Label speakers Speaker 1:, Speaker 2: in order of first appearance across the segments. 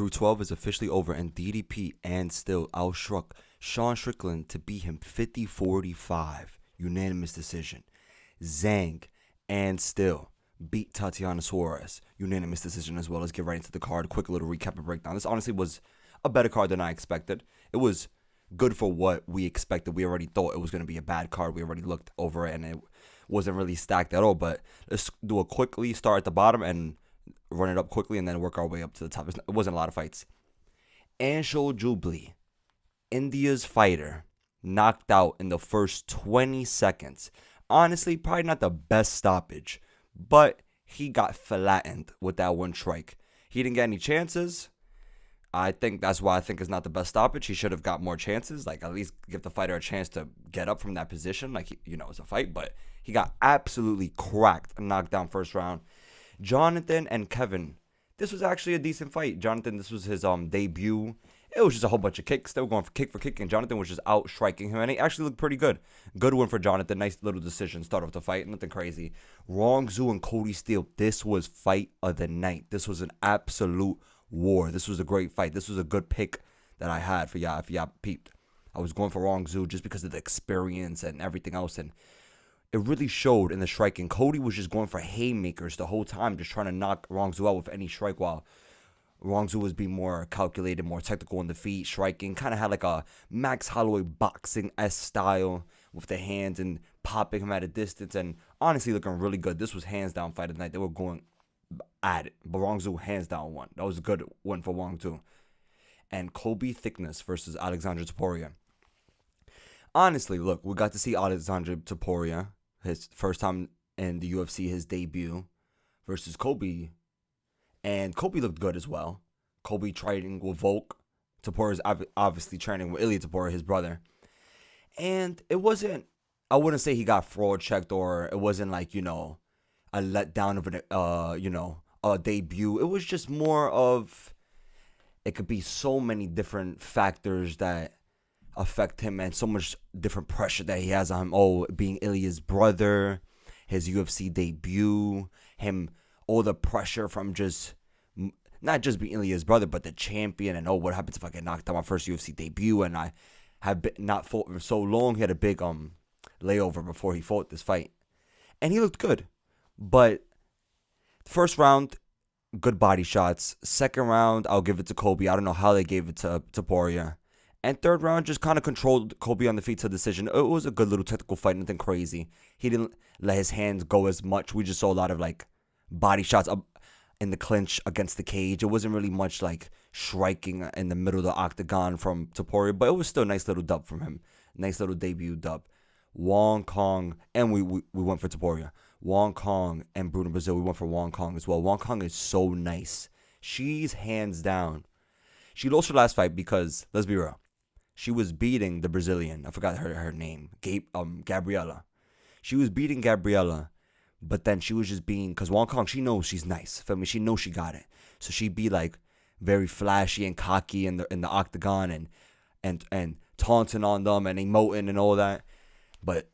Speaker 1: through 12 is officially over, and DDP and still outstruck Sean Strickland to beat him 50-45, unanimous decision. Zhang and still beat Tatiana Suarez, unanimous decision as well. Let's get right into the card. Quick little recap and breakdown. This honestly was a better card than I expected. It was good for what we expected. We already thought it was going to be a bad card. We already looked over it, and it wasn't really stacked at all. But let's do a quickly start at the bottom and run it up quickly and then work our way up to the top. It wasn't a lot of fights. Anshul Jubli, India's fighter, knocked out in the first 20 seconds. Honestly, probably not the best stoppage, but he got flattened with that one strike. He didn't get any chances. I think that's why I think it's not the best stoppage. He should have got more chances, like at least give the fighter a chance to get up from that position, like, it's a fight, but he got absolutely cracked and knocked down first round. Jonathan and Kevin, this was actually a decent fight. Jonathan, this was his debut. It was just a whole bunch of kicks. They were going for kick, and Jonathan was just out striking him, and he actually looked pretty good. Good one for Jonathan. Nice little decision. Start off the fight. Nothing crazy. Rong Zhu and Cody Steele. This was fight of the night. This was an absolute war. This was a great fight. This was a good pick that I had for y'all if y'all peeped. I was going for Rong Zhu just because of the experience and everything else, and it really showed in the striking. Cody was just going for haymakers the whole time, just trying to knock Rong Zhu out with any strike, while Rong Zhu was being more calculated, more technical on the feet, striking. Kind of had like a Max Holloway boxing-esque style with the hands and popping him at a distance, and honestly looking really good. This was hands down fight of the night. They were going at it, but Rong Zhu hands down won. That was a good one for Rong Zhu. And Kobe Thickness versus Alexandre Topuria. Honestly, look, we got to see Alexandre Topuria, his first time in the UFC, his debut, versus Kobe. And Kobe looked good as well. Kobe training with Volk. Topuria's obviously training with Ilia Topuria, his brother. And it wasn't, I wouldn't say he got fraud checked, or it wasn't like, a letdown of a debut. It was just more of, it could be so many different factors that affect him, and so much different pressure that he has on him. Oh, being Ilia's brother, his UFC debut, all the pressure from just, not just being Ilia's brother, but the champion, and what happens if I get knocked out my first UFC debut, and I have not fought for so long. He had a big layover before he fought this fight, and he looked good. But first round, good body shots. Second round, I'll give it to Kobe. I don't know how they gave it to Topuria. And third round, just kind of controlled Kobe on the feet to decision. It was a good little technical fight, nothing crazy. He didn't let his hands go as much. We just saw a lot of body shots up in the clinch against the cage. It wasn't really much striking in the middle of the octagon from Topuria, but it was still a nice little dub from him. Nice little debut dub. Wong Kong, and we went for Topuria. Wong Kong and Bruno Brazil, we went for Wong Kong as well. Wong Kong is so nice. She's hands down. She lost her last fight because, let's be real, she was beating the Brazilian. I forgot her name. Gabriela. She was beating Gabriela, but then she was just being, because Wong Kong, she knows she's nice. Feel me? She knows she got it. So she'd be very flashy and cocky in the octagon and taunting on them and emoting and all that. But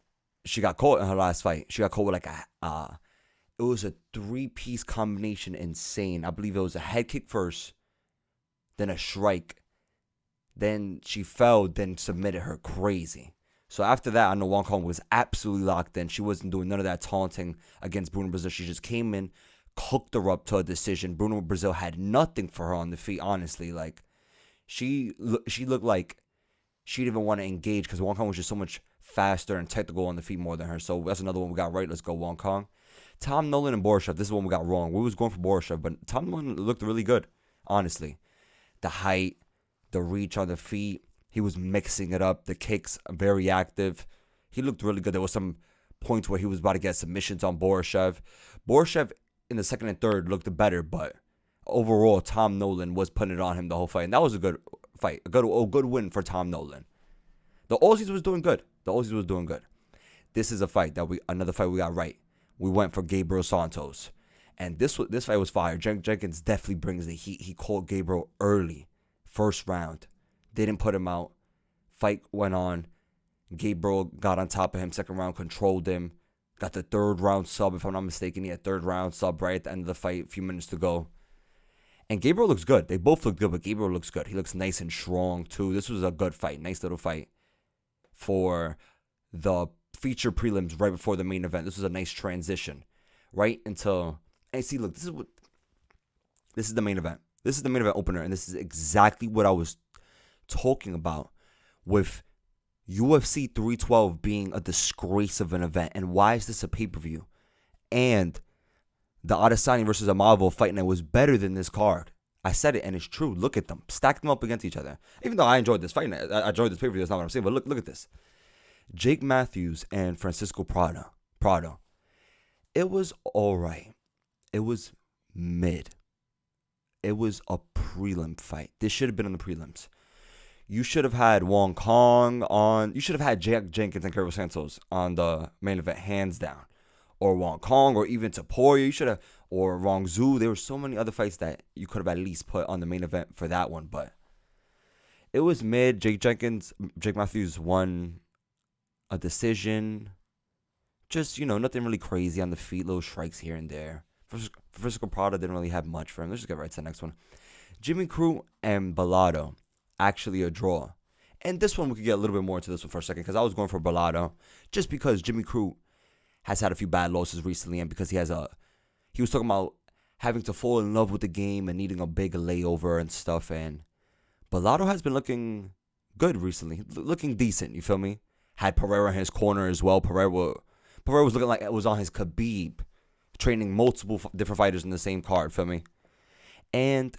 Speaker 1: she got caught in her last fight. She got caught with it was a 3-piece combination, insane. I believe it was a head kick first, then a strike. Then she fell, then submitted her, crazy. So after that, I know Wong Kong was absolutely locked in. She wasn't doing none of that taunting against Bruno Brazil. She just came in, cooked her up to a decision. Bruno Brazil had nothing for her on the feet, honestly. She looked like she didn't even want to engage because Wong Kong was just so much faster and technical on the feet more than her. So that's another one we got right. Let's go, Wong Kong. Tom Nolan and Borishev. This is one we got wrong. We was going for Borishev, but Tom Nolan looked really good, honestly. The height, the reach on the feet, he was mixing it up. The kicks, very active. He looked really good. There was some points where he was about to get submissions on Borishev. Borishev in the second and third looked better, but overall, Tom Nolan was putting it on him the whole fight, and that was a good fight, a good win for Tom Nolan. The Aussies was doing good. This is another fight we got right. We went for Gabriel Santos, and this fight was fire. Jenkins definitely brings the heat. He caught Gabriel early, first round, didn't put him out. Fight went on. Gabriel got on top of him. Second round, controlled him. Got the third round sub, if I'm not mistaken. He had third round sub right at the end of the fight, a few minutes to go. And Gabriel looks good. They both look good, but Gabriel looks good. He looks nice and strong, too. This was a good fight. Nice little fight for the feature prelims right before the main event. This was a nice transition right into... And see, look, this is the main event. This is the main event opener, and this is exactly what I was talking about with UFC 312 being a disgrace of an event. And why is this a pay-per-view? And the Adesanya versus Amavo fight night was better than this card. I said it, and it's true. Look at them. Stack them up against each other. Even though I enjoyed this fight night. I enjoyed this pay-per-view. That's not what I'm saying. But look at this. Jake Matthews and Francisco Prado. It was all right. It was mid. It was a prelim fight. This should have been on the prelims. You should have had Wong Kong on. You should have had Jack Jenkins and Carlos Santos on the main event, hands down. Or Wong Kong, or even Taporia. You should have, or Rong Zhu. There were so many other fights that you could have at least put on the main event for that one. But it was mid. Jake Matthews won a decision. Just, nothing really crazy on the feet. Little strikes here and there. Francisco Prado didn't really have much for him. Let's just get right to the next one. Jimmy Crute and Bellotto, actually a draw. And this one, we could get a little bit more into this one for a second, because I was going for Bellotto, just because Jimmy Crute has had a few bad losses recently, and because he was talking about having to fall in love with the game and needing a big layover and stuff, and Bellotto has been looking good recently, looking decent, you feel me? Had Pereira in his corner as well. Pereira was looking like it was on his Khabib, training multiple different fighters in the same card, feel me? And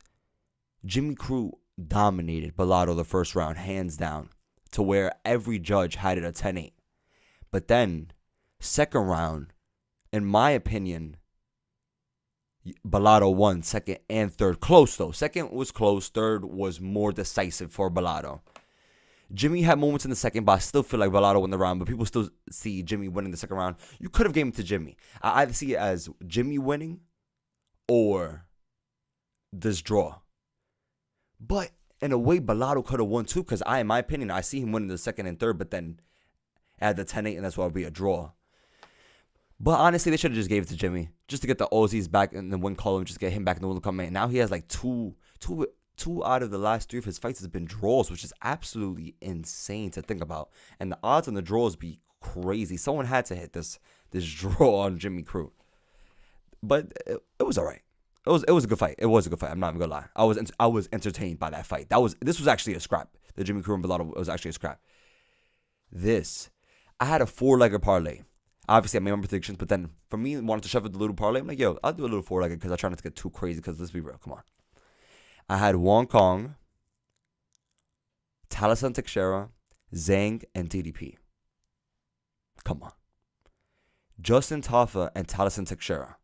Speaker 1: Jimmy Crute dominated Bellotto the first round, hands down, to where every judge had it a 10-8. But then, second round, in my opinion, Bellotto won second and third. Close, though. Second was close. Third was more decisive for Bellotto. Jimmy had moments in the second, but I still feel like Bellotto won the round. But people still see Jimmy winning the second round. You could have given it to Jimmy. I either see it as Jimmy winning or this draw. But in a way, Bellotto could have won too, because in my opinion, I see him winning the second and third, but then add the 10-8, and that's why it'll be a draw. But honestly, they should have just gave it to Jimmy, just to get the Aussies back in the win column, just get him back in the win column. And now he has like two out of the last three of his fights has been draws, which is absolutely insane to think about. And the odds on the draws be crazy. Someone had to hit this draw on Jimmy Crute. But it was all right. It was a good fight. It was a good fight. I'm not even gonna lie. I was entertained by that fight. This was actually a scrap. The Jimmy Crute and Bellotto was actually a scrap. I had a 4-legger parlay. Obviously, I made my predictions, but then for me, wanting to shove it the little parlay, I'm like, yo, I'll do a little 4-legger because I try not to get too crazy. Because let's be real, come on. I had Wong Kong, Talison Teixeira, Zhang, and DDP. Come on. Justin Tafa and Talison Teixeira.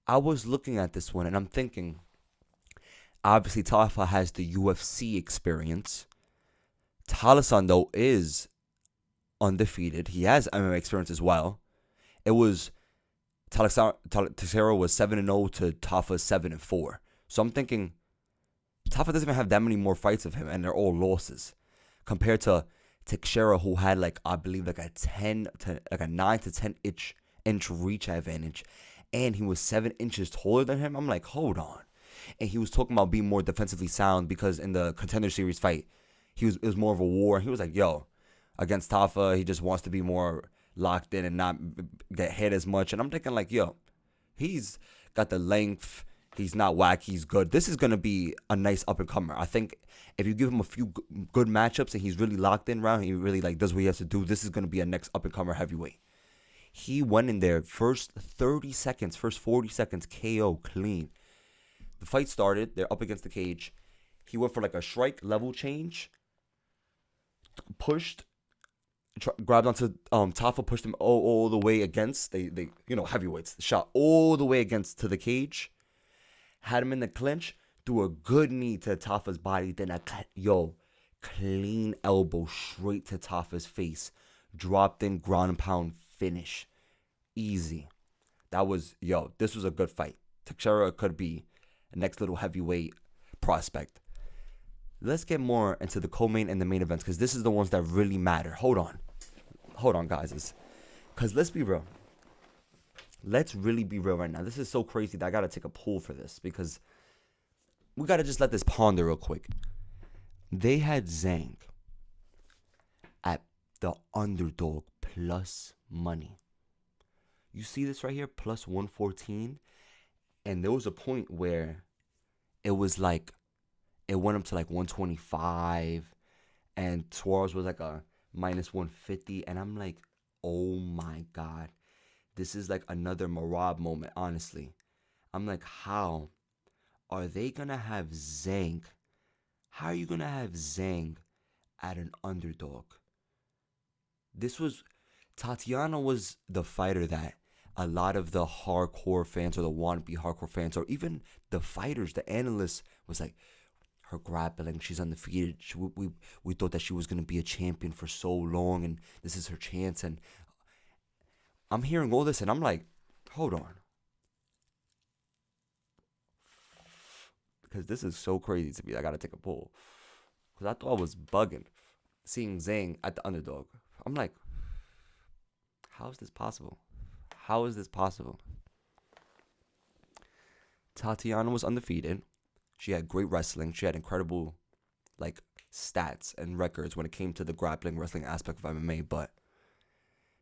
Speaker 1: I was looking at this one and I'm thinking, obviously Tafa has the UFC experience. Talison, though, is undefeated. He has MMA experience as well. It was Teixeira was 7-0 to Tafa 7-4. So I'm thinking Tafa doesn't even have that many more fights of him, and they're all losses compared to Teixeira, who had I believe a 9 to 10 inch reach advantage, and he was 7 inches taller than him. I'm like, hold on. And he was talking about being more defensively sound because in the Contender Series fight, it was more of a war. He was like, yo, against Tafa, he just wants to be more locked in and not get hit as much. And I'm thinking yo, he's got the length. He's not whack. He's good. This is going to be a nice up-and-comer. I think if you give him a few good matchups and he's really locked in around, he really does what he has to do, this is going to be a next up-and-comer heavyweight. He went in there, first 40 seconds, KO, clean. The fight started. They're up against the cage. He went for a strike level change, pushed, grabbed onto Tafa, pushed him all the way against, they heavyweights, shot all the way against to the cage. Had him in the clinch, threw a good knee to Tafa's body, then clean elbow straight to Tafa's face. Dropped in, ground and pound, finish. Easy. This was a good fight. Teixeira could be a next little heavyweight prospect. Let's get more into the co-main and the main events, because this is the ones that really matter. Hold on, guys. Because let's be real. Let's really be real right now. This is so crazy that I got to take a pull for this, because we got to just let this ponder real quick. They had Zhang at the underdog plus money. You see this right here, plus 114. And there was a point where it was like, it went up to like 125. And Suarez was like a minus 150. And I'm like, oh my God. This is like another Marab moment, honestly. I'm like, how are they going to have Zhang? How are you going to have Zhang at an underdog? Tatiana was the fighter that a lot of the hardcore fans or the wannabe hardcore fans or even the fighters, the analysts was like, her grappling, she's undefeated. We thought that she was going to be a champion for so long and this is her chance. And I'm hearing all this and I'm like, hold on. Because this is so crazy to me. I got to take a pull. Because I thought I was bugging seeing Zhang at the underdog. I'm like, how is this possible? How is this possible? Tatiana was undefeated. She had great wrestling. She had incredible, like, stats and records when it came to the grappling, wrestling aspect of MMA. But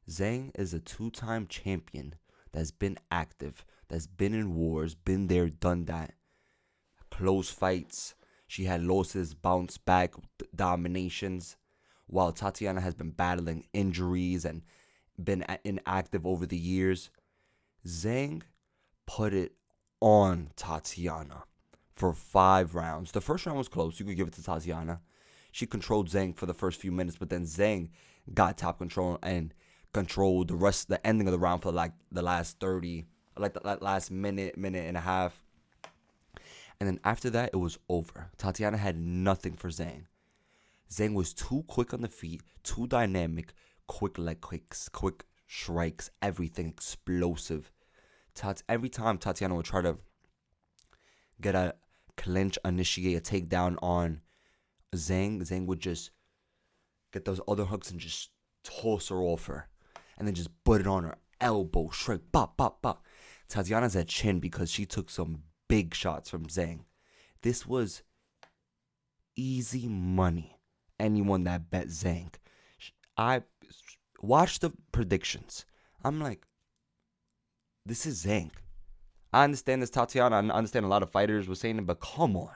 Speaker 1: Zhang is a two-time champion that's been active, that's been in wars, been there, done that. Close fights. She had losses, bounce back, dominations. While Tatiana has been battling injuries and been inactive over the years, Zhang put it on Tatiana for 5 rounds. The first round was close. You could give it to Tatiana. She controlled Zhang for the first few minutes, but then Zhang got top control and controlled the ending of the round for like the last 30, like the last minute and a half. And then after that, it was over. Tatiana had nothing for Zhang. Zhang was too quick on the feet, too dynamic, quick leg kicks, quick strikes, everything explosive. Every time Tatiana would try to get a clinch, initiate a takedown on Zhang would just get those other hooks and just toss her off her. And then just put it on her elbow, straight, bop, bop, bop. Tatiana's at chin because she took some big shots from Zhang. This was easy money. Anyone that bet Zhang. I watched the predictions. I'm like, this is Zhang. I understand this Tatiana. I understand a lot of fighters were saying it, but come on.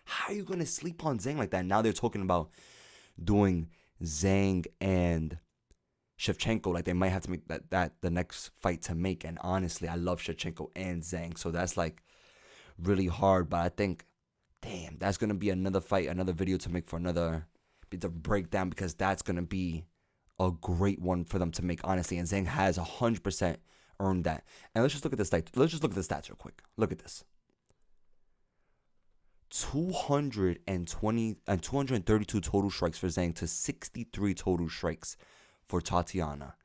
Speaker 1: How are you going to sleep on Zhang like that? Now they're talking about doing Zhang and Shevchenko. Like they might have to make that the next fight to make. And honestly, I love Shevchenko and Zhang. So that's like really hard. But I think, damn, that's going to be another fight, another video to make for another the breakdown, because that's going to be a great one for them to make, honestly. And Zhang has 100% earned that. And let's just look at this. Let's just look at the stats real quick. Look at this. 220 and 232 total strikes for Zhang to 63 total strikes for Tatiana.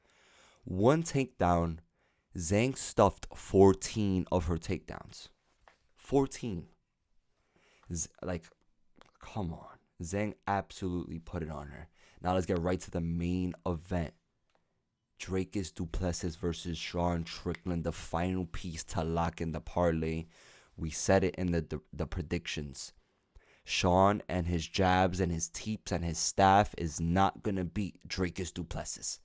Speaker 1: One takedown. Zhang stuffed 14 of her takedowns. 14. Like, come on. Zhang absolutely put it on her. Now let's get right to the main event. Dricus du Plessis versus Strickland, the final piece to lock in the parlay. We said it in the predictions. Sean and his jabs and his teeps and his staff is not going to beat Dricus du Plessis.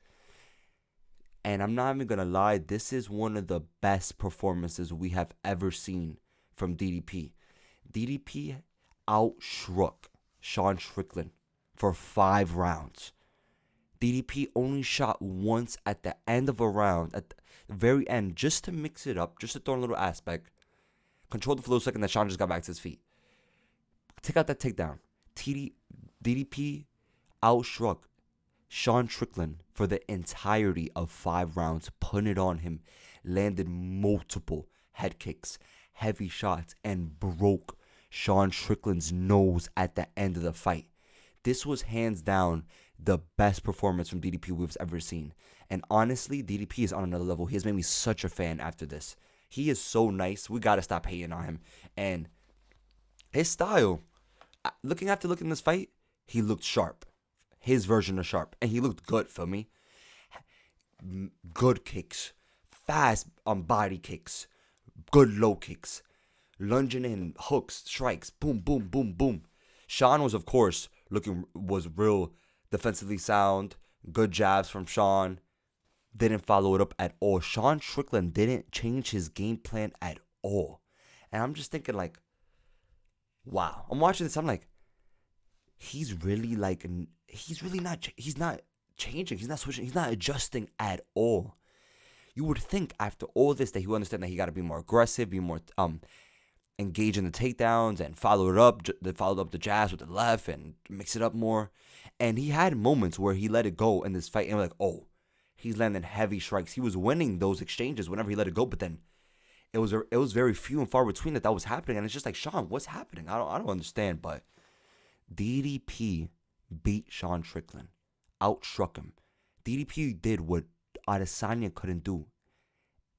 Speaker 1: And I'm not even going to lie, this is one of the best performances we have ever seen from DDP. DDP outstruck Sean Strickland for 5 rounds. DDP only shot once at the end of a round, at the very end, just to mix it up, just to throw in a little aspect. Controlled it for a little second, then Sean just got back to his feet. Take out that takedown. DDP outstruck Sean Strickland for the entirety of 5 rounds, putting it on him, landed multiple head kicks, heavy shots, and broke Sean Strickland's nose at the end of the fight. This was hands down the best performance from DDP we've ever seen. And honestly, DDP is on another level. He has made me such a fan after this. He is so nice. We got to stop hating on him. And his style, looking at this fight, he looked sharp. His version of sharp. And he looked good for me. Good kicks. Fast body kicks. Good low kicks. lunging in, hooks, strikes, boom, boom, boom, boom. Sean was, of course, was real defensively sound. Good jabs from Sean. Didn't follow it up at all. Sean Strickland didn't change his game plan at all. And I'm just thinking, like, wow. I'm watching this. I'm like, he's really not changing. He's not switching. He's not adjusting at all. You would think after all this that he would understand that he got to be more aggressive, be more engage in the takedowns and follow up the jabs with the left and mix it up more. And he had moments where he let it go in this fight and we're like, oh, he's landing heavy strikes. He was winning those exchanges whenever he let it go, but then it was very few and far between that was happening. And it's just like, Sean, what's happening? I don't understand. But DDP beat Sean Strickland, outstruck him. DDP did what Adesanya couldn't do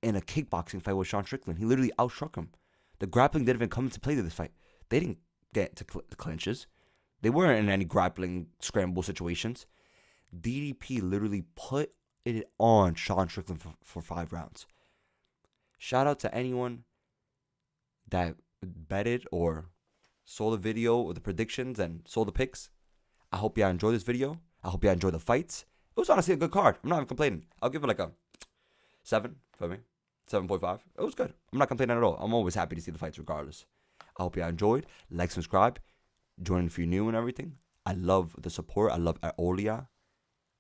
Speaker 1: in a kickboxing fight with Sean Strickland. He literally outstruck him. The grappling didn't even come into play to this fight. They didn't get to clinches. They weren't in any grappling scramble situations. DDP literally put it on Sean Strickland for 5 rounds. Shout out to anyone that betted or saw the video or the predictions and saw the picks. I hope y'all enjoyed this video. I hope y'all enjoyed the fights. It was honestly a good card. I'm not even complaining. I'll give it like a 7 for me. 7.5. It was good. I'm not complaining at all. I'm always happy to see the fights regardless. I hope y'all enjoyed. Like, subscribe. Join if you're new and everything. I love the support. I love all y'all.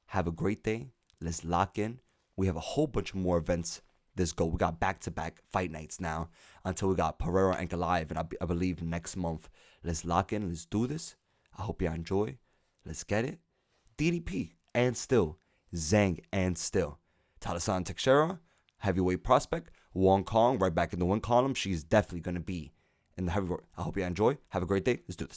Speaker 1: Have a great day. Let's lock in. We have a whole bunch more events this go. We got back-to-back fight nights now until we got Pereira and Goliath, and I believe next month. Let's lock in. Let's do this. I hope y'all enjoy. Let's get it. DDP and still. Zhang and still. Talasan Teixeira, heavyweight prospect. Wong Kong right back in the win column. She's definitely going to be in the heavyweight. I hope you enjoy. Have a great day. Let's do this.